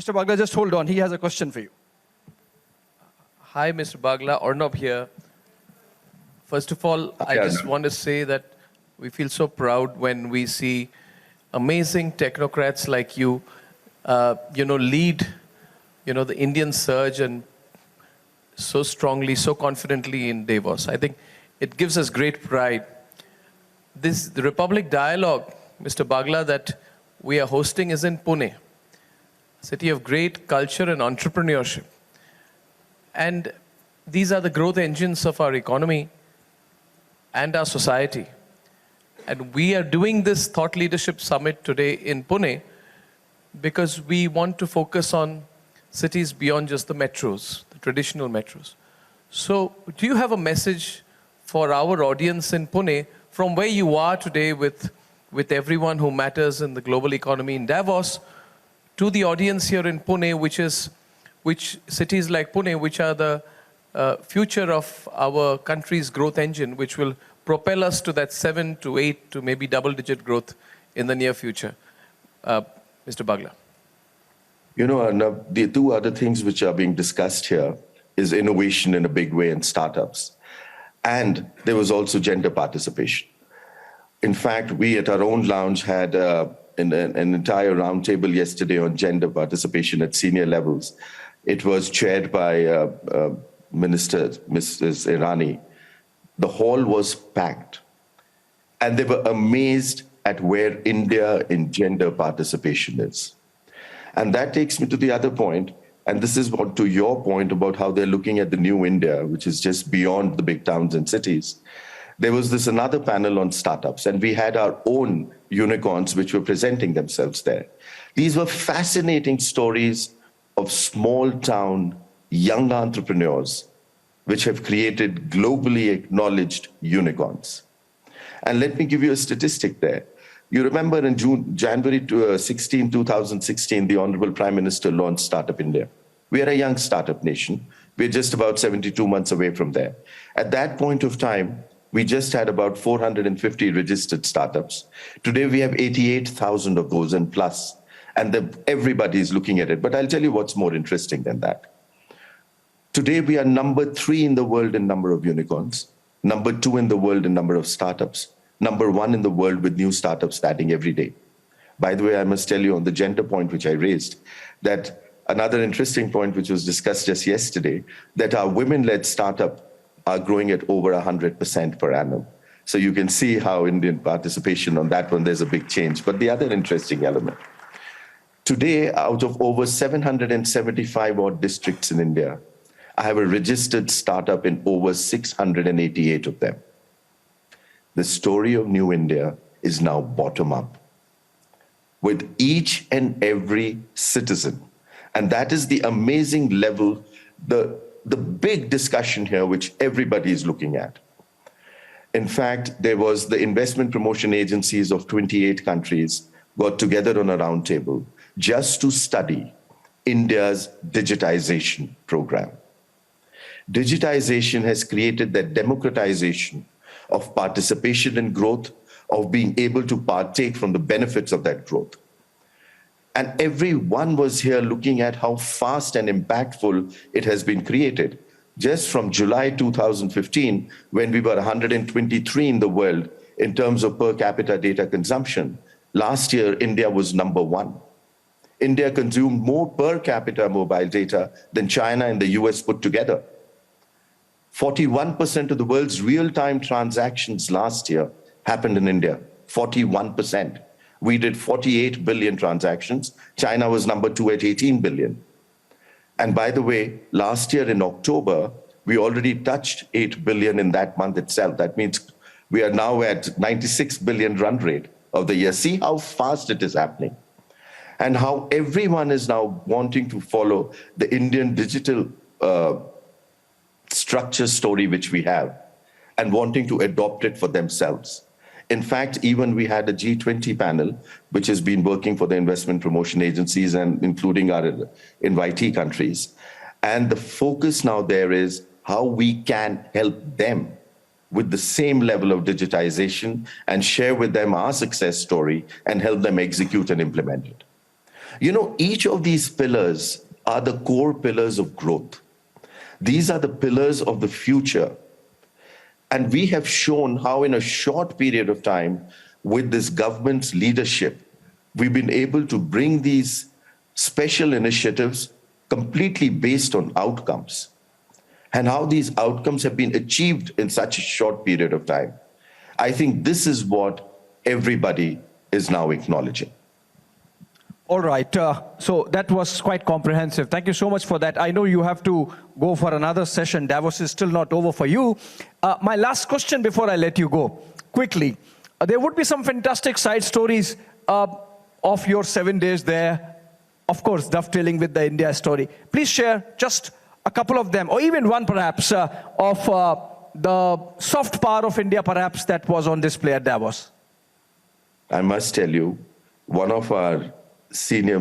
Mr. Bagla, just hold on. He has a question for you. Hi, Mr. Bagla. Arnab here. First of all, I just want to say that we feel so proud when we see amazing technocrats like you, lead, the Indian surge and so strongly, so confidently in Davos. I think it gives us great pride. The Republic Dialogue, Mr. Bagla, that we are hosting is in Pune, city of great culture and entrepreneurship. And these are the growth engines of our economy and our society. And we are doing this Thought Leadership Summit today in Pune because we want to focus on cities beyond just the metros, the traditional metros. So do you have a message for our audience in Pune from where you are today with everyone who matters in the global economy in Davos to the audience here in Pune, which cities like Pune, which are the future of our country's growth engine, which will propel us to that 7 to 8 to maybe double-digit growth in the near future. Mr. Bagla. You know, Arnab, the two other things which are being discussed here is innovation in a big way and startups. And there was also gender participation. In fact, we at our own lounge had an entire roundtable yesterday on gender participation at senior levels. It was chaired by Minister Mrs. Irani. The hall was packed. And they were amazed at where India in gender participation is. And that takes me to the other point, and this is what, to your point about how they're looking at the new India, which is just beyond the big towns and cities. There was this another panel on startups, and we had our own unicorns which were presenting themselves there. These were fascinating stories of small town young entrepreneurs which have created globally acknowledged unicorns. And let me give you a statistic there. You remember in January 16, 2016, the Honorable Prime Minister launched Startup India. We are a young startup nation. We're just about 72 months away from there. At that point of time, we just had about 450 registered startups. Today, we have 88,000 of those and plus, and everybody is looking at it. But I'll tell you what's more interesting than that. Today, we are number 3 in the world in number of unicorns, number 2 in the world in number of startups, number 1 in the world with new startups starting every day. By the way, I must tell you on the gender point which I raised, that another interesting point which was discussed just yesterday, that our women-led startup are growing at over 100% per annum. So you can see how Indian participation on that one, there's a big change. But the other interesting element, today, out of over 775 odd districts in India, I have a registered startup in over 688 of them. The story of New India is now bottom up with each and every citizen. And that is the amazing level, the big discussion here, which everybody is looking at. In fact, there was the investment promotion agencies of 28 countries got together on a roundtable just to study India's digitization program. Digitization has created that democratization of participation in growth, of being able to partake from the benefits of that growth. And everyone was here looking at how fast and impactful it has been created. Just from July 2015, when we were 123 in the world in terms of per capita data consumption, last year, India was number 1. India consumed more per capita mobile data than China and the US put together. 41% of the world's real-time transactions last year happened in India, 41%. We did 48 billion transactions. China was number 2 at 18 billion. And by the way, last year in October, we already touched 8 billion in that month itself. That means we are now at 96 billion run rate of the year. See how fast it is happening. And how everyone is now wanting to follow the Indian digital structure story which we have and wanting to adopt it for themselves. In fact, even we had a G20 panel, which has been working for the investment promotion agencies and including our invitee countries. And the focus now there is how we can help them with the same level of digitization and share with them our success story and help them execute and implement it. You know, each of these pillars are the core pillars of growth. These are the pillars of the future. And we have shown how in a short period of time, with this government's leadership, we've been able to bring these special initiatives completely based on outcomes, and how these outcomes have been achieved in such a short period of time. I think this is what everybody is now acknowledging. All right. So that was quite comprehensive. Thank you so much for that. I know you have to go for another session. Davos is still not over for you. My last question before I let you go, quickly. There would be some fantastic side stories of your 7 days there, of course, dovetailing with the India story. Please share just a couple of them, or even one perhaps, of the soft power of India perhaps that was on display at Davos. I must tell you, one of our senior